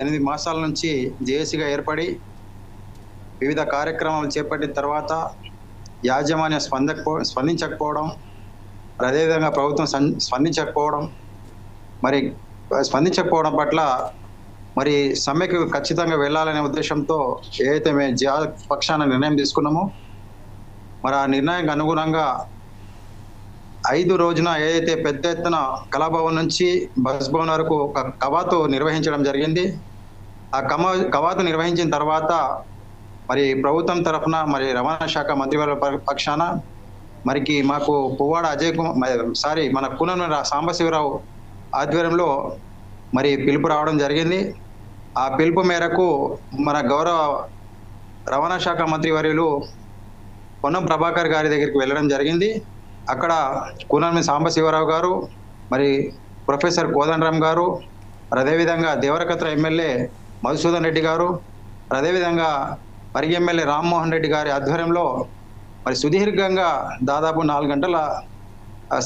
8 మాసాల నుంచి జేఏసీగా ఏర్పడి వివిధ కార్యక్రమాలు చేపట్టిన తర్వాత యాజమాన్యం స్పందించకపోవడం, అదేవిధంగా ప్రభుత్వం స్పందించకపోవడం, మరి స్పందించకపోవడం పట్ల మరి సమ్మెకు ఖచ్చితంగా వెళ్ళాలనే ఉద్దేశంతో ఏదైతే మేము జిహాద్ పక్షాన నిర్ణయం తీసుకున్నామో మరి ఆ నిర్ణయానికి అనుగుణంగా 5 రోజున ఏదైతే పెద్ద ఎత్తున కళాభవన్ నుంచి బస్ భవన్ వరకు ఒక కవాతు నిర్వహించడం జరిగింది. ఆ కవాతు నిర్వహించిన తర్వాత మరి ప్రభుత్వం తరఫున మరి రవాణా శాఖ మంత్రివర్గ పక్షాన మాకు పువ్వాడ అజయ్ కుమార్ మన కూనంనేని సాంబశివరావు ఆధ్వర్యంలో మరి పిలుపు రావడం జరిగింది. ఆ పిలుపు మేరకు మన గౌరవ రవాణా శాఖ మంత్రివర్యులు పొన్నం ప్రభాకర్ గారి దగ్గరికి వెళ్ళడం జరిగింది. అక్కడ కూనంనేని సాంబశివరావు గారు, మరి ప్రొఫెసర్ కోదండరామ్ గారు, మరి అదేవిధంగా దేవరకద్ర ఎమ్మెల్యే మధుసూదన్ రెడ్డి గారు, అదేవిధంగా పరిగి ఎమ్మెల్యే రామ్మోహన్ రెడ్డి గారి ఆధ్వర్యంలో మరి సుదీర్ఘంగా దాదాపు 4 గంటల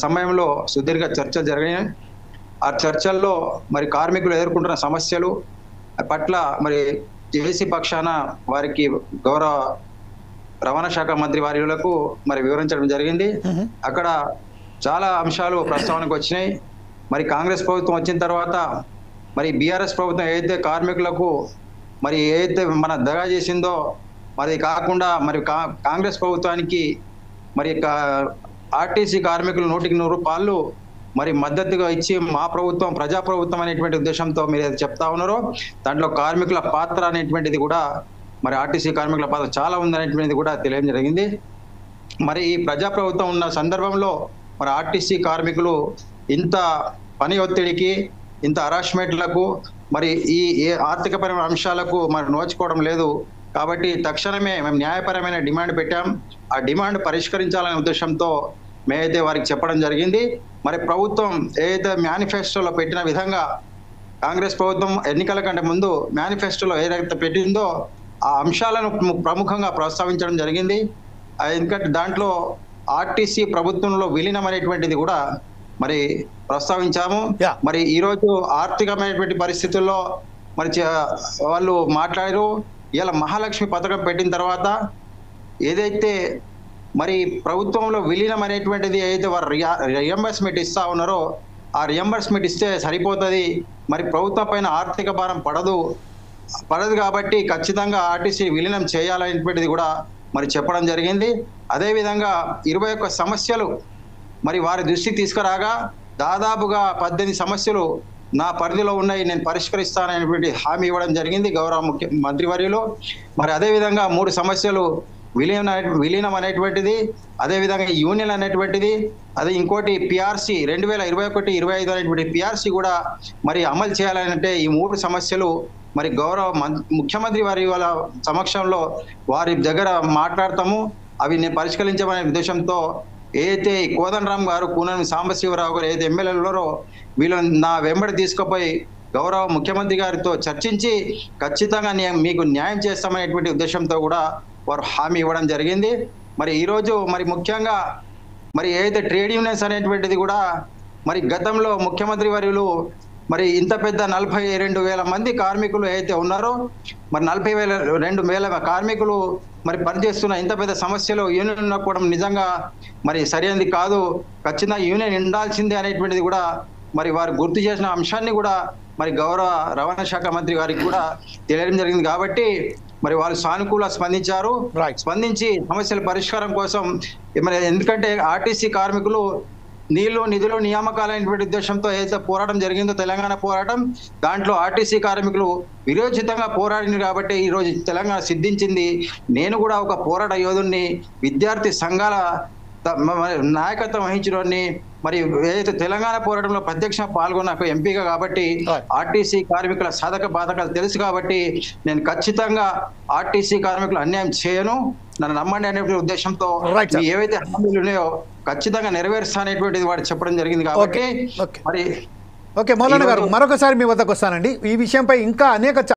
సమయంలో సుదీర్ఘ చర్చలు జరిగాయి. ఆ చర్చల్లో మరి కార్మికులు ఎదుర్కొంటున్న సమస్యలు పట్ల మరి జేఏసీ పక్షాన వారికి గౌరవ రవాణా శాఖ మంత్రి వారిలకు మరి వివరించడం జరిగింది. అక్కడ చాలా అంశాలు ప్రస్తావనకు వచ్చినాయి. మరి కాంగ్రెస్ ప్రభుత్వం వచ్చిన తర్వాత మరి బీఆర్ఎస్ ప్రభుత్వం ఏదైతే కార్మికులకు మరి ఏదైతే మన దగా చేసిందో మరి కాకుండా మరి కాంగ్రెస్ ప్రభుత్వానికి మరి ఆర్టీసీ కార్మికులు 100కి 100 రూపాయలు మరి మద్దతుగా ఇచ్చి మా ప్రభుత్వం ప్రజాప్రభుత్వం అనేటువంటి ఉద్దేశంతో మీరు ఏదైతే చెప్తా ఉన్నారో దాంట్లో కార్మికుల పాత్ర అనేటువంటిది కూడా మరి ఆర్టీసీ కార్మికుల పాత్ర చాలా ఉందనేటువంటిది కూడా తెలియడం జరిగింది. మరి ఈ ప్రజాప్రభుత్వం ఉన్న సందర్భంలో మరి ఆర్టీసీ కార్మికులు ఇంత పని ఒత్తిడికి, ఇంత హరాస్మెంట్లకు, మరి ఈ ఆర్థికపరమైన అంశాలకు మరి నోచుకోవడం లేదు. కాబట్టి తక్షణమే మేము న్యాయపరమైన డిమాండ్ పెట్టాం. ఆ డిమాండ్ పరిష్కరించాలనే ఉద్దేశంతో మేమైతే వారికి చెప్పడం జరిగింది. మరి ప్రభుత్వం ఏదైతే మేనిఫెస్టోలో పెట్టిన విధంగా కాంగ్రెస్ ప్రభుత్వం ఎన్నికల కంటే ముందు మేనిఫెస్టోలో ఏదైతే పెట్టిందో ఆ అంశాలను ప్రముఖంగా ప్రస్తావించడం జరిగింది. ఎందుకంటే దాంట్లో ఆర్టీసీ ప్రభుత్వంలో విలీనం అనేటువంటిది కూడా మరి ప్రస్తావించాము. మరి ఈరోజు ఆర్థికమైనటువంటి పరిస్థితుల్లో మరి వాళ్ళు మాట్లాడారు. ఇలా మహాలక్ష్మి పథకం పెట్టిన తర్వాత ఏదైతే మరి ప్రభుత్వంలో విలీనం అనేటువంటిది ఏదైతే వారు రియంబర్స్మెంట్ ఇస్తా ఉన్నారో ఆ రియంబర్స్మెంట్ ఇస్తే సరిపోతుంది. మరి ప్రభుత్వం పైన ఆర్థిక భారం పడదు కాబట్టి ఖచ్చితంగా ఆర్టీసీ విలీనం చేయాలనేటువంటిది కూడా మరి చెప్పడం జరిగింది. అదేవిధంగా 21 సమస్యలు మరి వారి దృష్టికి తీసుకురాగా దాదాపుగా 18 సమస్యలు నా పరిధిలో ఉన్నాయి, నేను పరిష్కరిస్తాననేటువంటి హామీ ఇవ్వడం జరిగింది గౌరవ మంత్రివర్యులు. మరి అదేవిధంగా 3 సమస్యలు విలీనం అనేటువంటిది, అదేవిధంగా యూనియన్ అనేటువంటిది, అదే ఇంకోటి పిఆర్సీ 2021-25 అనేటువంటి పిఆర్సీ కూడా మరి అమలు చేయాలంటే ఈ 3 సమస్యలు మరి గౌరవ ముఖ్యమంత్రి వారి వాళ్ళ సమక్షంలో వారి దగ్గర మాట్లాడతాము. అవి నేను పరిష్కరించమనే ఉద్దేశంతో ఏదైతే కోదండరామ్ గారు, కూనంనేని సాంబశివరావు గారు ఏదైతే ఎమ్మెల్యేలు ఉన్నారో వీళ్ళని నా వెంబడి తీసుకుపోయి గౌరవ ముఖ్యమంత్రి గారితో చర్చించి ఖచ్చితంగా మీకు న్యాయం చేస్తామనేటువంటి ఉద్దేశంతో కూడా వారు హామీ ఇవ్వడం జరిగింది. మరి ఈరోజు మరి ముఖ్యంగా మరి ఏదైతే ట్రేడ్ యూనియన్స్ అనేటువంటిది కూడా మరి గతంలో ముఖ్యమంత్రి వర్యులు మరి ఇంత పెద్ద 42,000 మంది కార్మికులు ఏదైతే ఉన్నారో మరి 42,000 కార్మికులు మరి పనిచేస్తున్న ఇంత పెద్ద సమస్యలో యూనియన్ ఉన్నప్పుడు నిజంగా మరి సరైనది కాదు, ఖచ్చితంగా యూనియన్ ఉండాల్సిందే అనేటువంటిది కూడా మరి వారు గుర్తు చేసిన అంశాన్ని కూడా మరి గౌరవ రవాణా శాఖ మంత్రి గారికి కూడా తెలియడం జరిగింది. కాబట్టి మరి వాళ్ళు సానుకూల స్పందించారు. స్పందించి సమస్యల పరిష్కారం కోసం మరి ఎందుకంటే ఆర్టీసీ కార్మికులు నిధులు నియామకాలైనటువంటి ఉద్దేశంతో ఏదైతే పోరాటం జరిగిందో తెలంగాణ పోరాటం, దాంట్లో ఆర్టీసీ కార్మికులు విరోచితంగా పోరాడింది కాబట్టి ఈరోజు తెలంగాణ సిద్ధించింది. నేను కూడా ఒక పోరాట యోధుడిని, విద్యార్థి సంఘాల నాయకత్వం వహించడాన్ని, మరి ఏదైతే తెలంగాణ పోరాటంలో ప్రత్యక్షంగా పాల్గొన్న ఎంపీగా కాబట్టి ఆర్టీసీ కార్మికుల సాధక బాధకాలు తెలుసు కాబట్టి నేను ఖచ్చితంగా ఆర్టీసీ కార్మికులు అన్యాయం చేయను, నన్ను నమ్మండి అనే ఉద్దేశంతో ఏవైతే హామీలు ఉన్నాయో ఖచ్చితంగా నెరవేరుస్తానేటువంటిది వాడు చెప్పడం జరిగింది. కాబట్టి మరి ఓకే మౌలానా గారు, మరొకసారి మీ వద్దకు వస్తానండి. ఈ విషయంపై ఇంకా అనేక